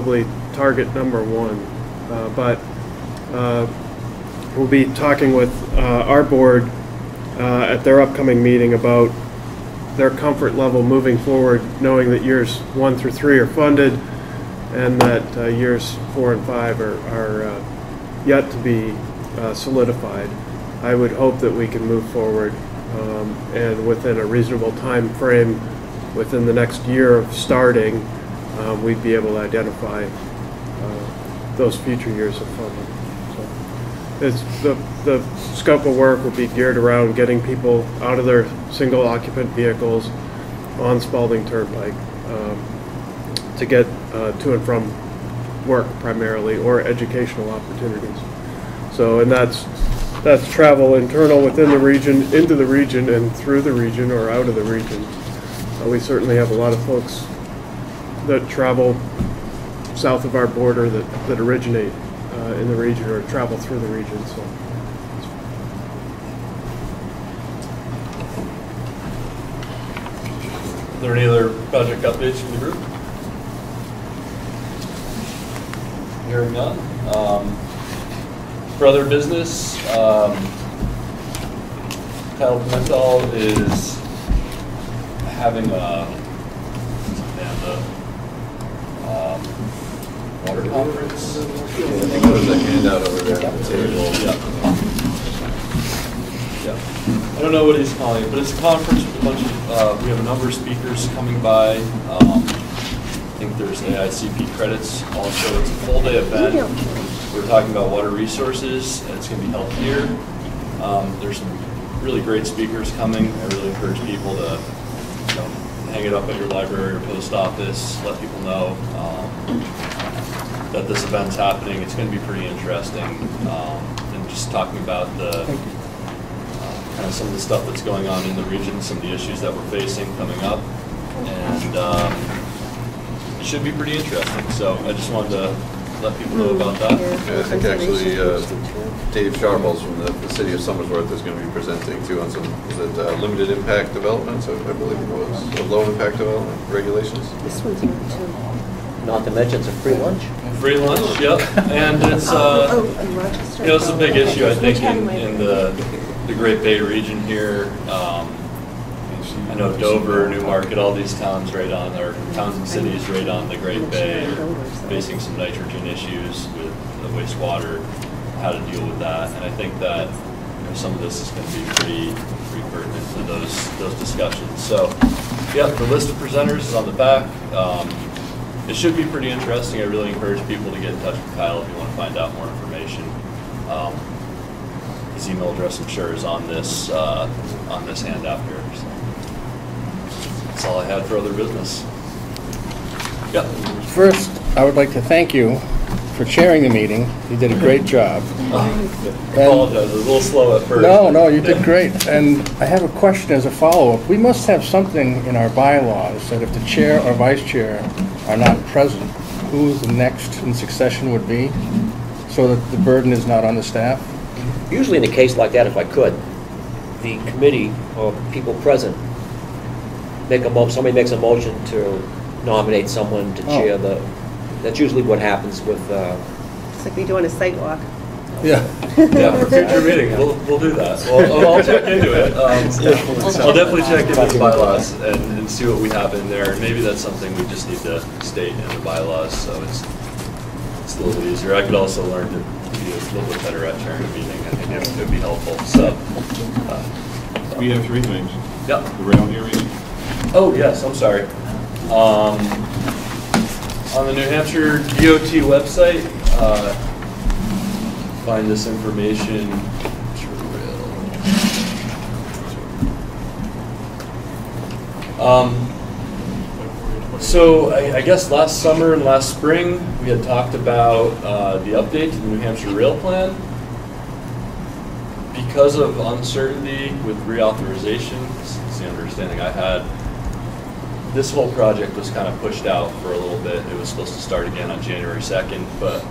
probably target number one, but we'll be talking with our board at their upcoming meeting about their comfort level moving forward, knowing that years 1 through 3 are funded and that years 4 and 5 are yet to be solidified. I would hope that we can move forward and within a reasonable time frame, within the next year of starting, we'd be able to identify those future years of funding. So the scope of work will be geared around getting people out of their single occupant vehicles on Spalding Turnpike to get to and from work primarily, or educational opportunities. So, and that's travel internal within the region, into the region, and through the region or out of the region. We certainly have a lot of folks that travel south of our border that originate in the region or travel through the region. So. Are there any other project updates from the group? Hearing none. For other business, Pimentel is having a water conference. There's a handout over there on the table. Yeah. I don't know what he's calling it, but it's a conference with a bunch of, we have a number of speakers coming by. I think there's AICP credits also. It's a full day event. We're talking about water resources, and it's going to be held here. There's some really great speakers coming. I really encourage people to hang it up at your library or post office, let people know that this event's happening. It's going to be pretty interesting. And just talking about the kind of some of the stuff that's going on in the region, some of the issues that we're facing coming up, and it should be pretty interesting. So I just wanted to let people know about that. Yeah, I think actually Dave Sharples from the city of Somersworth is going to be presenting too on some, is it limited impact developments, I believe it was, or low impact development regulations. This one's here too. Not to mention it's a free lunch. Free lunch, yep. And it's it's a big issue, I think, in the Great Bay region here. I know Dover, Newmarket, all these towns right on, or towns and cities right on the Great Bay are facing some nitrogen issues with the wastewater, how to deal with that. And I think that some of this is going to be pretty pertinent to those discussions. So, yeah, the list of presenters is on the back. It should be pretty interesting. I really encourage people to get in touch with Kyle if you want to find out more information. His email address, I'm sure, is on this handout here. So that's all I had for other business. Yeah. First, I would like to thank you for chairing the meeting. You did a great job. I apologize. I was a little slow at first. No, you did great. And I have a question as a follow-up. We must have something in our bylaws that if the chair or vice chair are not present, who the next in succession would be, so that the burden is not on the staff? Usually in a case like that, if I could, the committee or people present somebody makes a motion to nominate someone to chair that's usually what happens with it's like we do on a sidewalk. Yeah. Yeah, for future meeting, we'll do that. Well, I'll check into it. I'll definitely check into the bylaws and see what we have in there. Maybe that's something we just need to state in the bylaws, so it's a little bit easier. I could also learn to be a little bit better at chairing a meeting. I think it would be helpful. So we have 3 things. Yeah. The rail hearing. Oh yes, I'm sorry. On the New Hampshire DOT website, find this information. So I guess last summer and last spring we had talked about the update to the New Hampshire rail plan. Because of uncertainty with reauthorization, it's the understanding I had, this whole project was kind of pushed out for a little bit. It was supposed to start again on January 2nd, but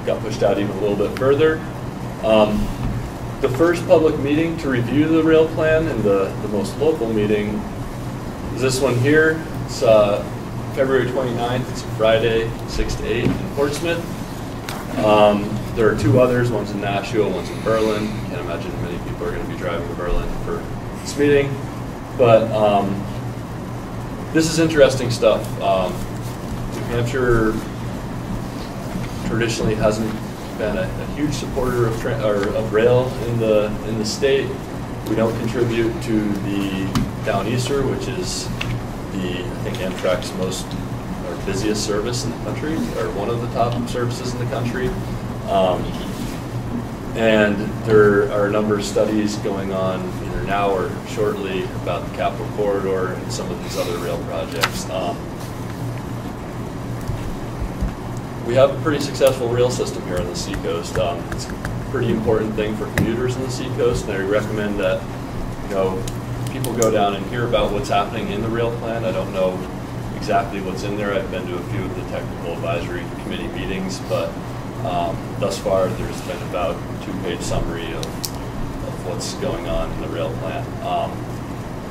got pushed out even a little bit further. The first public meeting to review the rail plan and the most local meeting is this one here. It's February 29th, it's a Friday, 6 to 8 in Portsmouth. There are two others, one's in Nashua, one's in Berlin. Can't imagine many people are going to be driving to Berlin for this meeting, but this is interesting stuff. New Hampshire traditionally hasn't been a huge supporter of rail in the state. We don't contribute to the Downeaster, which is I think Amtrak's most or busiest service in the country, or one of the top services in the country. And there are a number of studies going on either now or shortly about the Capital Corridor and some of these other rail projects. We have a pretty successful rail system here on the Seacoast. It's a pretty important thing for commuters in the Seacoast, and I recommend that people go down and hear about what's happening in the rail plan. I don't know exactly what's in there. I've been to a few of the technical advisory committee meetings, but thus far there's been about a 2-page summary of what's going on in the rail plan.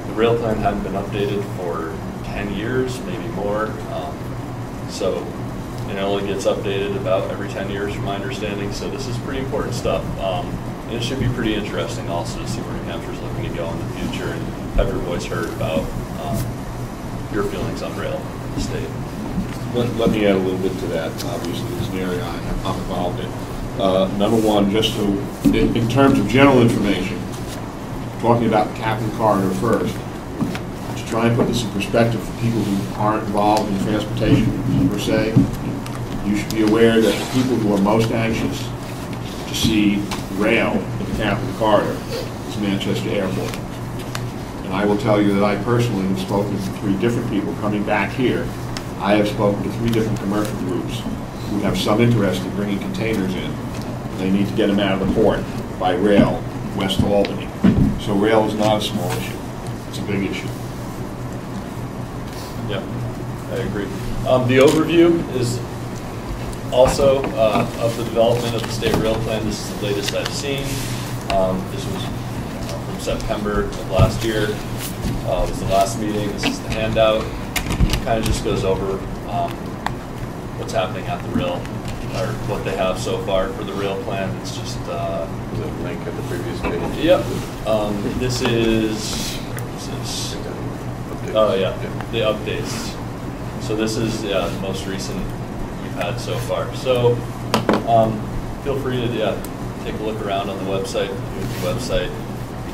The rail plan hadn't been updated for 10 years, maybe more. So it only gets updated about every 10 years from my understanding. So this is pretty important stuff. And it should be pretty interesting also to see where New Hampshire's looking to go in the future and have your voice heard about your feelings on rail in the state. Let me add a little bit to that. Obviously, it's an area I'm involved in. Number one, just so, in terms of general information, talking about the Capital Corridor first, to try and put this in perspective for people who aren't involved in transportation per se, you should be aware that the people who are most anxious to see rail at the Capital Corridor is Manchester Airport. And I will tell you that I personally have spoken to 3 different people coming back here. I have spoken to 3 different commercial groups who have some interest in bringing containers in. They need to get them out of the port by rail west to Albany. So rail is not a small issue. It's a big issue. Yeah, I agree. The overview is also of the development of the state rail plan. This is the latest I've seen. This was from September of last year. It was the last meeting. This is the handout. It kind of just goes over what's happening at the rail, or what they have so far for the rail plan. It's just The link at the previous page. Yep. This is. Oh yeah, the updates. So this is the most recent we've had so far. So feel free to take a look around on the website.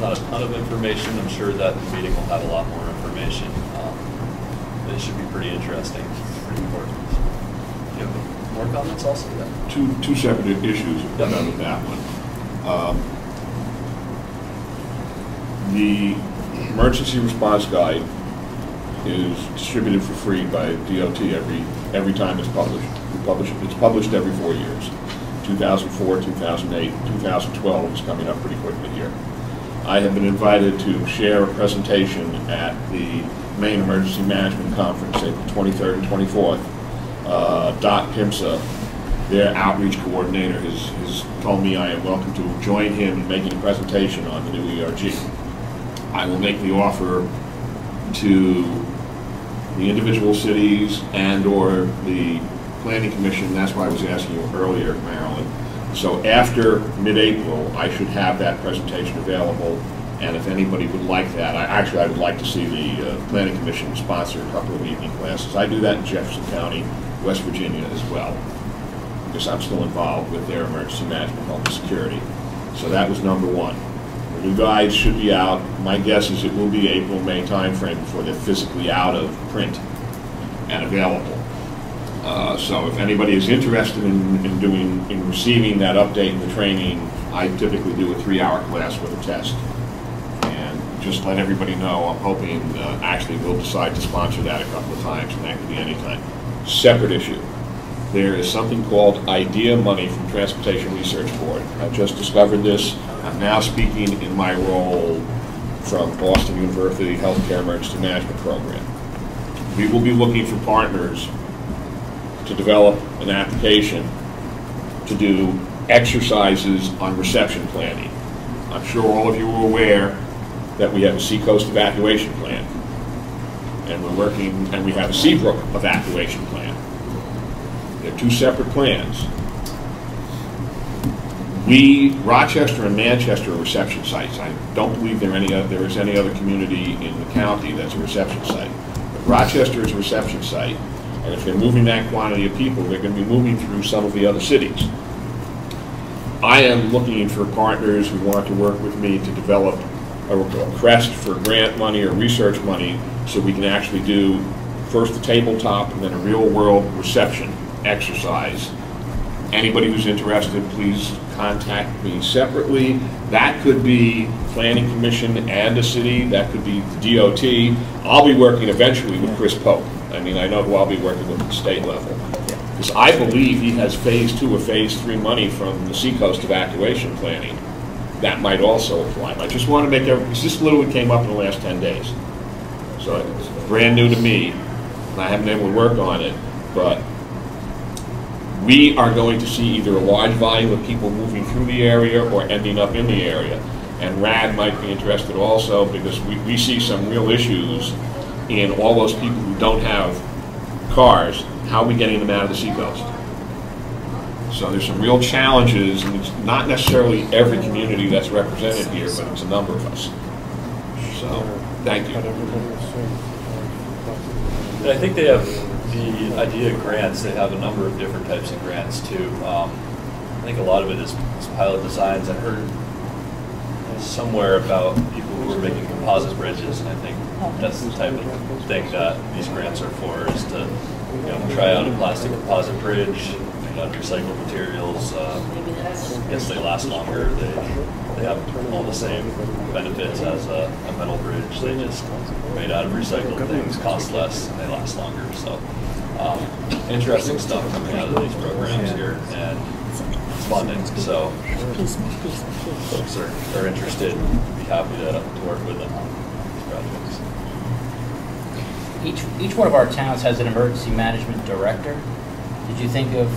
Not a ton of information. I'm sure that the meeting will have a lot more information. It should be pretty interesting. It's pretty important. You have more comments also? Yeah. Two separate issues about that one. The emergency response guide is distributed for free by DOT every time it's published. It's published every 4 years. 2004, 2008, 2012 is coming up pretty quickly here. I have been invited to share a presentation at the Maine Emergency Management Conference, April 23rd and 24th. Doc Pimsa, their outreach coordinator, has told me I am welcome to join him in making a presentation on the new ERG. I will make the offer to the individual cities and or the Planning Commission. That's why I was asking you earlier, Marilyn. So after mid-April, I should have that presentation available, and if anybody would like that, I would like to see the Planning Commission sponsor a couple of evening classes. I do that in Jefferson County, West Virginia as well, because I'm still involved with their emergency management, health and security. So that was number one. The new guides should be out. My guess is it will be April, May timeframe before they're physically out of print and available. So if anybody is interested in receiving that update and the training, I typically do a 3-hour class with a test. And just let everybody know, I'm hoping actually we'll decide to sponsor that a couple of times, and that could be any time. Separate issue. There is something called IDEA money from Transportation Research Board. I just discovered this. I'm now speaking in my role from Boston University Healthcare Emergency Management Program. We will be looking for partners to develop an application to do exercises on reception planning. I'm sure all of you are aware that we have a Seacoast evacuation plan. and we're working, and we have a Seabrook evacuation plan. They're two separate plans. Rochester and Manchester are reception sites. I don't believe there is any other community in the county that's a reception site. But Rochester is a reception site, and if they're moving that quantity of people, they're going to be moving through some of the other cities. I am looking for partners who want to work with me to develop a request for grant money or research money so we can actually do first the tabletop and then a real-world reception exercise. Anybody who's interested, please contact me separately. That could be Planning Commission and the city. That could be the DOT. I'll be working eventually with Chris Pope. I mean, I know who I'll be working with at the state level. Because I believe he has phase 2 or phase 3 money from the Seacoast evacuation planning. That might also apply. I just want to make because this literally came up in the last 10 days. So it's brand new to me, and I haven't been able to work on it, but we are going to see either a large volume of people moving through the area or ending up in the area. And RAD might be interested also because we see some real issues in all those people who don't have cars. How are we getting them out of the Seacoast? So there's some real challenges, and it's not necessarily every community that's represented here, but it's a number of us. So, thank you. And I think they have the idea of grants. They have a number of different types of grants too. I think a lot of it is pilot designs. I heard somewhere about people who are making composite bridges, and I think that's the type of thing that these grants are for, is to try out a plastic composite bridge, made out of recycled materials. I guess they last longer. They have all the same benefits as a metal bridge. They just made out of recycled things, cost less, and they last longer. So interesting stuff coming out of these programs here, and it's funding. So folks are interested, be happy to work with them on these projects. Each one of our towns has an emergency management director. Did you think of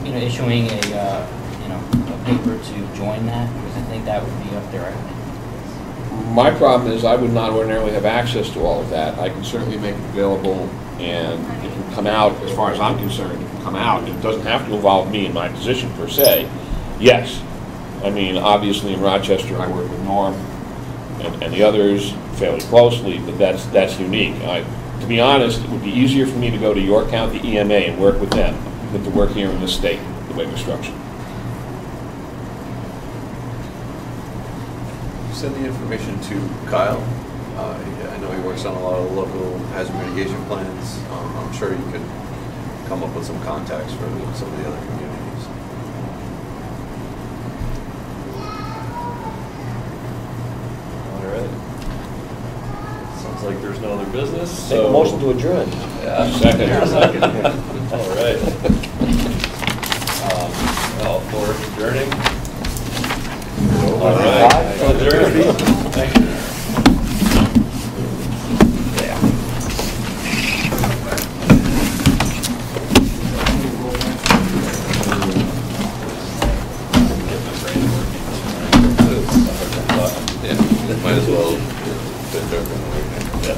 issuing a paper to join that? Because I think that would be up there. My problem is I would not ordinarily have access to all of that. I can certainly make it available, and it can come out, as far as I'm concerned, it can come out. It doesn't have to involve me in my position per se. Yes, I mean, obviously in Rochester I work with Norm and the others fairly closely, but that's unique. To be honest, it would be easier for me to go to York County EMA and work with them than to work here in this state, the way we're structured. Send the information to Kyle. I know he works on a lot of local hazard mitigation plans. I'm sure you could come up with some contacts for some of the other communities. All right. Sounds like there's no other business. Make a motion to adjourn. Yeah. Second. Second. All right. For adjourning. All right. Adjourn. Thank you.